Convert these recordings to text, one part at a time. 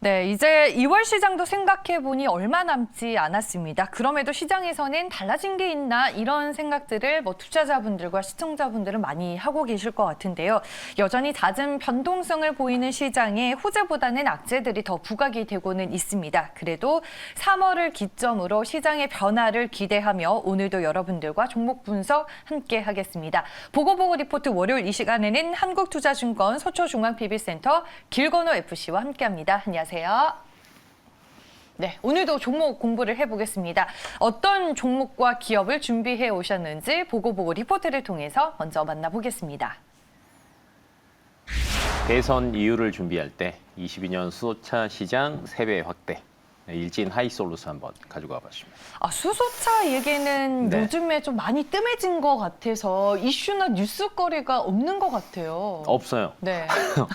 네, 이제 2월 시장도 생각해보니 얼마 남지 않았습니다. 그럼에도 시장에서는 달라진 게 있나 이런 생각들을 투자자분들과 시청자분들은 많이 하고 계실 것 같은데요. 여전히 잦은 변동성을 보이는 시장에 호재보다는 악재들이 더 부각이 되고는 있습니다. 그래도 3월을 기점으로 시장의 변화를 기대하며 오늘도 여러분들과 종목 분석 함께 하겠습니다. 보고보고 리포트 월요일 이 시간에는 한국투자증권 서초중앙PB센터 길건호 FC와 함께합니다. 안녕하세요. 네, 오늘도 종목 공부를 해보겠습니다. 어떤 종목과 기업을 준비해 오셨는지 보고보고 리포트를 통해서 먼저 만나보겠습니다. 대선 이유를 준비할 때 22년 수소차 시장 3배 확대. 일진 하이솔루스 한번 가지고 와봤습니다. 수소차 얘기는 네. 요즘에 좀 많이 뜸해진 것 같아서 이슈나 뉴스거리가 없는 것 같아요. 없어요. 네.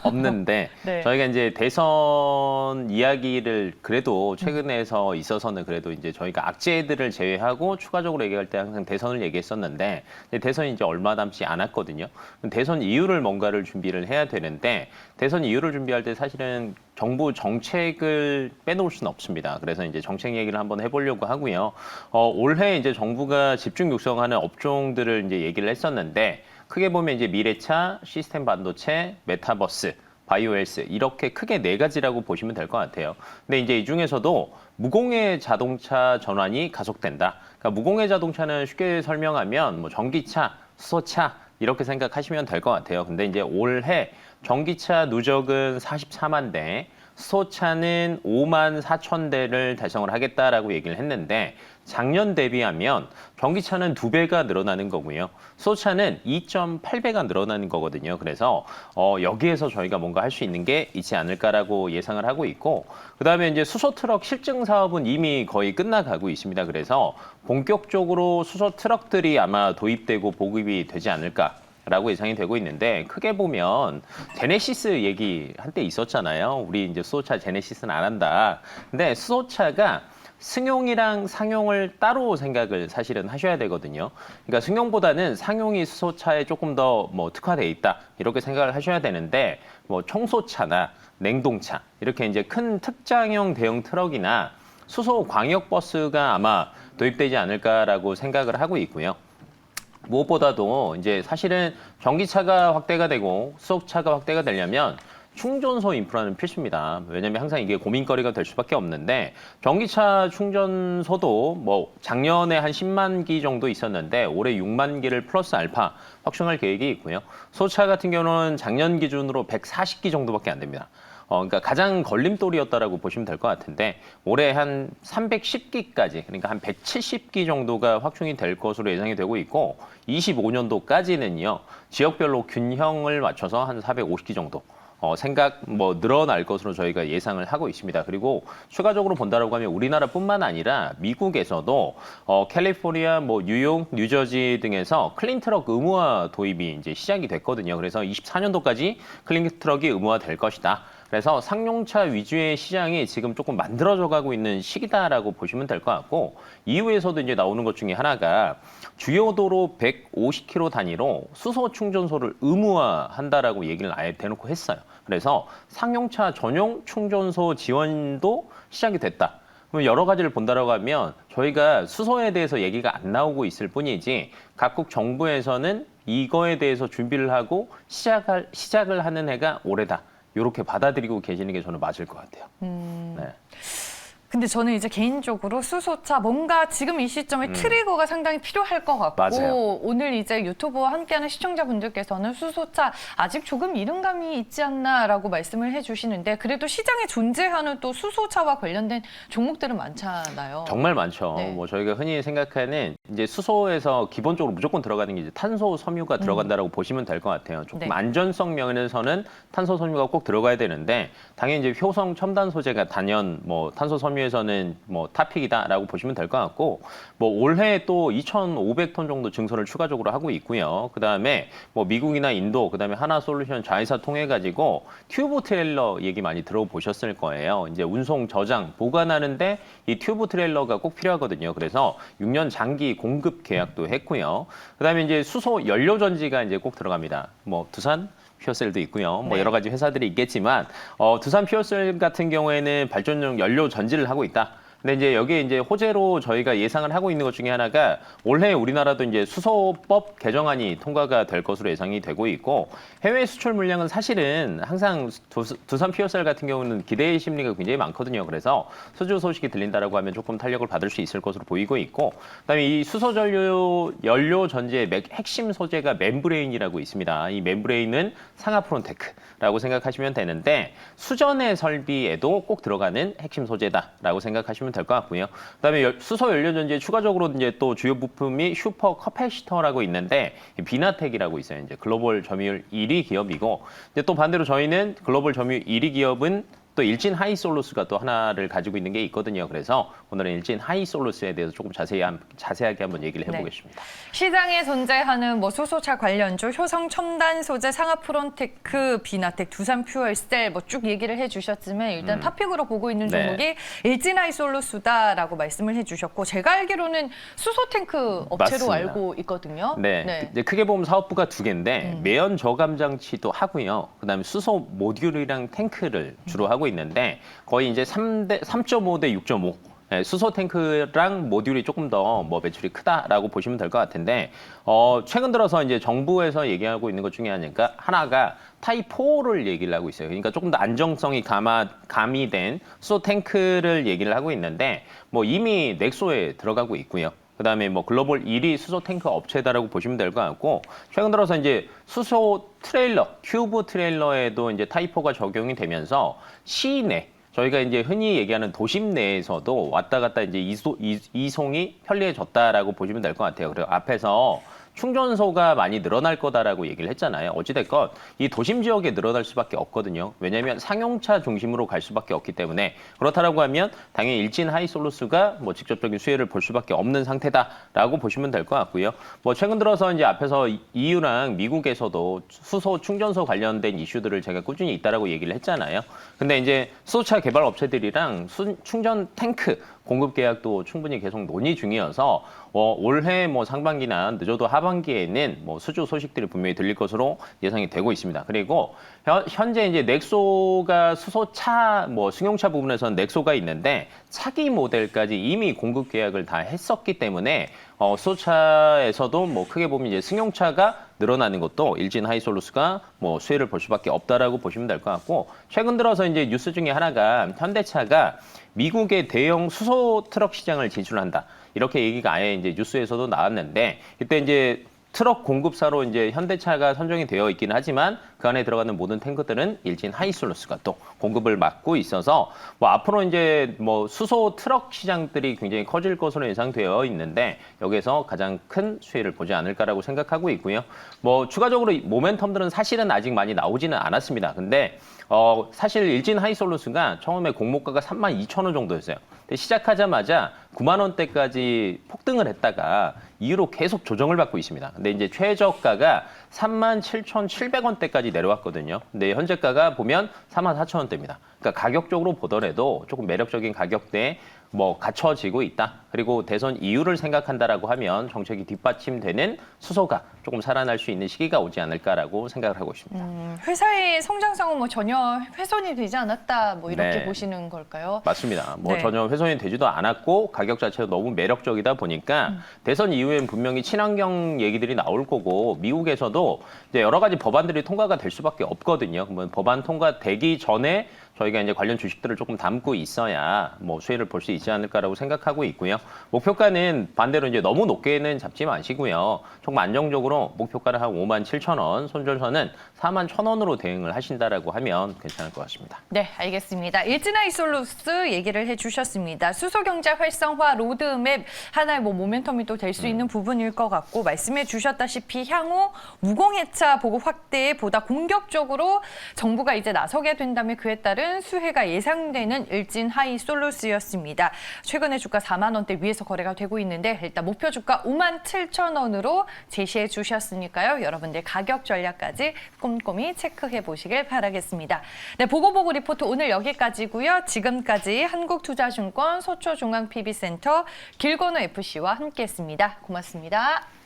없는데 네. 저희가 이제 대선 이야기를 그래도 최근에서 있어서는 그래도 이제 저희가 악재들을 제외하고 추가적으로 얘기할 때 항상 대선을 얘기했었는데 대선이 이제 얼마 남지 않았거든요. 대선 이유를 뭔가를 준비를 해야 되는데 대선 이유를 준비할 때 사실은 정부 정책을 빼놓을 수는 없습니다. 그래서 이제 정책 얘기를 한번 해보려고 하고요. 올해 이제 정부가 집중 육성하는 업종들을 이제 얘기를 했었는데 크게 보면 이제 미래차, 시스템 반도체, 메타버스, 바이오헬스 이렇게 크게 4가지라고 보시면 될 것 같아요. 근데 이제 이 중에서도 무공해 자동차 전환이 가속된다. 그러니까 무공해 자동차는 쉽게 설명하면 뭐 전기차, 수소차 이렇게 생각하시면 될 것 같아요. 근데 이제 올해 전기차 누적은 44만 대, 수소차는 5만 4천 대를 달성을 하겠다라고 얘기를 했는데 작년 대비하면 전기차는 2배가 늘어나는 거고요. 수소차는 2.8배가 늘어나는 거거든요. 그래서 여기에서 저희가 뭔가 할 수 있는 게 있지 않을까라고 예상을 하고 있고 그다음에 이제 수소 트럭 실증 사업은 이미 거의 끝나가고 있습니다. 그래서 본격적으로 수소 트럭들이 아마 도입되고 보급이 되지 않을까. 라고 예상이 되고 있는데 크게 보면 제네시스 얘기 한때 있었잖아요. 우리 이제 수소차 제네시스는 안 한다. 근데 수소차가 승용이랑 상용을 따로 생각을 사실은 하셔야 되거든요. 그러니까 승용보다는 상용이 수소차에 조금 더 특화돼 있다. 이렇게 생각을 하셔야 되는데 청소차나 냉동차 이렇게 이제 큰 특장형 대형 트럭이나 수소 광역버스가 아마 도입되지 않을까라고 생각을 하고 있고요. 무엇보다도 이제 사실은 전기차가 확대가 되고 수소차가 확대가 되려면 충전소 인프라는 필수입니다. 왜냐하면 항상 이게 고민거리가 될 수밖에 없는데 전기차 충전소도 작년에 한 10만 기 정도 있었는데 올해 6만 기를 플러스 알파 확충할 계획이 있고요. 수소차 같은 경우는 작년 기준으로 140기 정도밖에 안 됩니다. 그러니까 가장 걸림돌이었다라고 보시면 될 것 같은데 올해 한 310기까지 그러니까 한 170기 정도가 확충이 될 것으로 예상이 되고 있고 25년도까지는요 지역별로 균형을 맞춰서 한 450기 정도 늘어날 것으로 저희가 예상을 하고 있습니다. 그리고 추가적으로 본다라고 하면 우리나라뿐만 아니라 미국에서도 캘리포니아, 뉴욕, 뉴저지 등에서 클린 트럭 의무화 도입이 이제 시작이 됐거든요. 그래서 24년도까지 클린 트럭이 의무화될 것이다. 그래서 상용차 위주의 시장이 지금 조금 만들어져 가고 있는 시기다라고 보시면 될 것 같고 이후에서도 이제 나오는 것 중에 하나가 주요 도로 150km 단위로 수소 충전소를 의무화한다라고 얘기를 아예 대놓고 했어요. 그래서 상용차 전용 충전소 지원도 시작이 됐다. 그럼 여러 가지를 본다라고 하면 저희가 수소에 대해서 얘기가 안 나오고 있을 뿐이지 각국 정부에서는 이거에 대해서 준비를 하고 시작을 하는 해가 올해다. 이렇게 받아들이고 계시는 게 저는 맞을 것 같아요. 네. 근데 저는 이제 개인적으로 수소차 뭔가 지금 이 시점에 트리거가 상당히 필요할 것 같고 맞아요. 오늘 이제 유튜브와 함께하는 시청자분들께서는 수소차 아직 조금 이른감이 있지 않나라고 말씀을 해주시는데 그래도 시장에 존재하는 또 수소차와 관련된 종목들은 많잖아요. 정말 많죠. 네. 저희가 흔히 생각하는 이제 수소에서 기본적으로 무조건 들어가는 게 이제 탄소 섬유가 들어간다라고 보시면 될 것 같아요. 조금 네. 안전성 면에서는 탄소 섬유가 꼭 들어가야 되는데 당연히 이제 효성 첨단 소재가 단연 탄소 섬유에서는 탑픽이다라고 보시면 될 것 같고 올해 또 2,500톤 정도 증설을 추가적으로 하고 있고요. 그다음에 미국이나 인도 그다음에 하나솔루션 자회사 통해 가지고 튜브 트레일러 얘기 많이 들어보셨을 거예요. 이제 운송 저장 보관하는데 이 튜브 트레일러가 꼭 필요하거든요. 그래서 6년 장기 공급 계약도 했고요. 그다음에 이제 수소 연료 전지가 이제 꼭 들어갑니다. 두산 퓨어셀도 있고요. 뭐 네. 여러 가지 회사들이 있겠지만 두산 퓨어셀 같은 경우에는 발전용 연료 전지를 하고 있다. 근데 이제 여기에 이제 호재로 저희가 예상을 하고 있는 것 중에 하나가 올해 우리나라도 이제 수소법 개정안이 통과가 될 것으로 예상이 되고 있고 해외 수출 물량은 사실은 항상 두산 퓨어셀 같은 경우는 기대 심리가 굉장히 많거든요. 그래서 수주 소식이 들린다라고 하면 조금 탄력을 받을 수 있을 것으로 보이고 있고 그다음에 이 수소 연료 전지의 핵심 소재가 멤브레인이라고 있습니다. 이 멤브레인은 상하프론테크라고 생각하시면 되는데 수전의 설비에도 꼭 들어가는 핵심 소재다라고 생각하시면 될 것 같고요. 그다음에 수소 연료 전지에 추가적으로 이제 또 주요 부품이 슈퍼 커패시터라고 있는데 비나텍이라고 있어요. 이제 글로벌 점유율 1위 기업이고 이제 또 반대로 저희는 글로벌 점유율 1위 기업은 또 일진 하이솔루스가 또 하나를 가지고 있는 게 있거든요. 그래서 오늘은 일진 하이솔루스에 대해서 조금 자세하게 한번 얘기를 해보겠습니다. 네. 시장에 존재하는 뭐 수소차 관련주, 효성 첨단 소재, 상하프론테크, 비나텍, 두산 퓨얼셀 뭐 쭉 얘기를 해주셨지만 일단 탑픽으로 보고 있는 네. 종목이 일진 하이솔루스다라고 말씀을 해주셨고 제가 알기로는 수소 탱크 업체로 맞습니다. 알고 있거든요. 네. 이제 크게 보면 사업부가 두 개인데 매연 저감 장치도 하고요. 그다음에 수소 모듈이랑 탱크를 주로 하고 있는데 거의 이제 3.5 대 6.5. 네, 수소 탱크랑 모듈이 조금 더 뭐 매출이 크다라고 보시면 될 것 같은데 최근 들어서 이제 정부에서 얘기하고 있는 것 중에 하나가 타입4를 얘기를 하고 있어요. 그러니까 조금 더 안정성이 가미된 수소 탱크를 얘기를 하고 있는데 뭐 이미 넥소에 들어가고 있고요. 그다음에 뭐 글로벌 1위 수소 탱크 업체다라고 보시면 될 것 같고 최근 들어서 이제 수소 트레일러, 큐브 트레일러에도 이제 타입4가 적용이 되면서 시내 저희가 이제 흔히 얘기하는 도심 내에서도 왔다 갔다 이제 이송이 편리해졌다라고 보시면 될 것 같아요. 그리고 앞에서 충전소가 많이 늘어날 거다라고 얘기를 했잖아요. 어찌됐건 이 도심 지역에 늘어날 수밖에 없거든요. 왜냐하면 상용차 중심으로 갈 수밖에 없기 때문에 그렇다라고 하면 당연히 일진 하이솔루스가 뭐 직접적인 수혜를 볼 수밖에 없는 상태다라고 보시면 될 것 같고요. 뭐 최근 들어서 이제 앞에서 EU랑 미국에서도 수소 충전소 관련된 이슈들을 제가 꾸준히 있다라고 얘기를 했잖아요. 근데 이제 수소차 개발 업체들이랑 충전 탱크 공급 계약도 충분히 계속 논의 중이어서 올해 뭐 상반기나 늦어도 하반기에는 뭐 수주 소식들이 분명히 들릴 것으로 예상이 되고 있습니다. 그리고 현재 이제 넥소가 수소차 뭐 승용차 부분에서는 넥소가 있는데 차기 모델까지 이미 공급 계약을 다 했었기 때문에 수소차에서도 뭐 크게 보면 이제 승용차가 늘어나는 것도 일진 하이솔루스가 뭐 수혜를 볼 수밖에 없다라고 보시면 될 것 같고 최근 들어서 이제 뉴스 중에 하나가 현대차가 미국의 대형 수소 트럭 시장을 진출한다. 이렇게 얘기가 아예 이제 뉴스에서도 나왔는데 이때 이제 트럭 공급사로 이제 현대차가 선정이 되어 있기는 하지만 그 안에 들어가는 모든 탱크들은 일진 하이솔루스가 또 공급을 맡고 있어서 뭐 앞으로 이제 뭐 수소 트럭 시장들이 굉장히 커질 것으로 예상되어 있는데 여기서 가장 큰 수혜를 보지 않을까라고 생각하고 있고요. 뭐 추가적으로 모멘텀들은 사실은 아직 많이 나오지는 않았습니다. 근데 사실 일진 하이솔루스가 처음에 공모가가 32,000원 정도였어요. 근데 시작하자마자 9만 원대까지 폭등을 했다가 이후로 계속 조정을 받고 있습니다. 근데 이제 최저가가 37,700원대까지 내려왔거든요. 근데 현재가가 보면 44,000원대입니다. 그러니까 가격적으로 보더라도 조금 매력적인 가격대에 뭐 갖춰지고 있다. 그리고 대선 이유를 생각한다라고 하면 정책이 뒷받침되는 수소가 조금 살아날 수 있는 시기가 오지 않을까라고 생각을 하고 있습니다. 회사의 성장성은 뭐 전혀 훼손이 되지 않았다 뭐 이렇게 네. 보시는 걸까요? 맞습니다. 뭐 네. 전혀 훼손이 되지도 않았고 가격 자체가 너무 매력적이다 보니까 대선 이후엔 분명히 친환경 얘기들이 나올 거고 미국에서도 이제 여러 가지 법안들이 통과가 될 수밖에 없거든요. 그러면 법안 통과되기 전에 저희가 이제 관련 주식들을 조금 담고 있어야 뭐 수혜를 볼 수 있지 않을까라고 생각하고 있고요. 목표가는 반대로 이제 너무 높게는 잡지 마시고요. 조금 안정적으로 목표가를 한 57,000원, 손절선은 41,000원으로 대응을 하신다라고 하면 괜찮을 것 같습니다. 네, 알겠습니다. 일진하이솔루스 얘기를 해주셨습니다. 수소경제 활성화 로드맵 하나의 뭐 모멘텀이 또 될 수 있는 부분일 것 같고 말씀해 주셨다시피 향후 무공해차 보급 확대에 보다 공격적으로 정부가 이제 나서게 된다면 그에 따른 수혜가 예상되는 일진하이솔루스였습니다. 최근에 주가 4만 원대 위에서 거래가 되고 있는데 일단 목표 주가 57,000원으로 제시해 주셨으니까요. 여러분들 가격 전략까지 꼼꼼히 체크해 보시길 바라겠습니다. 네, 보고보고 리포트 오늘 여기까지고요. 지금까지 한국투자증권 서초중앙PB센터 길건우 FC와 함께했습니다. 고맙습니다.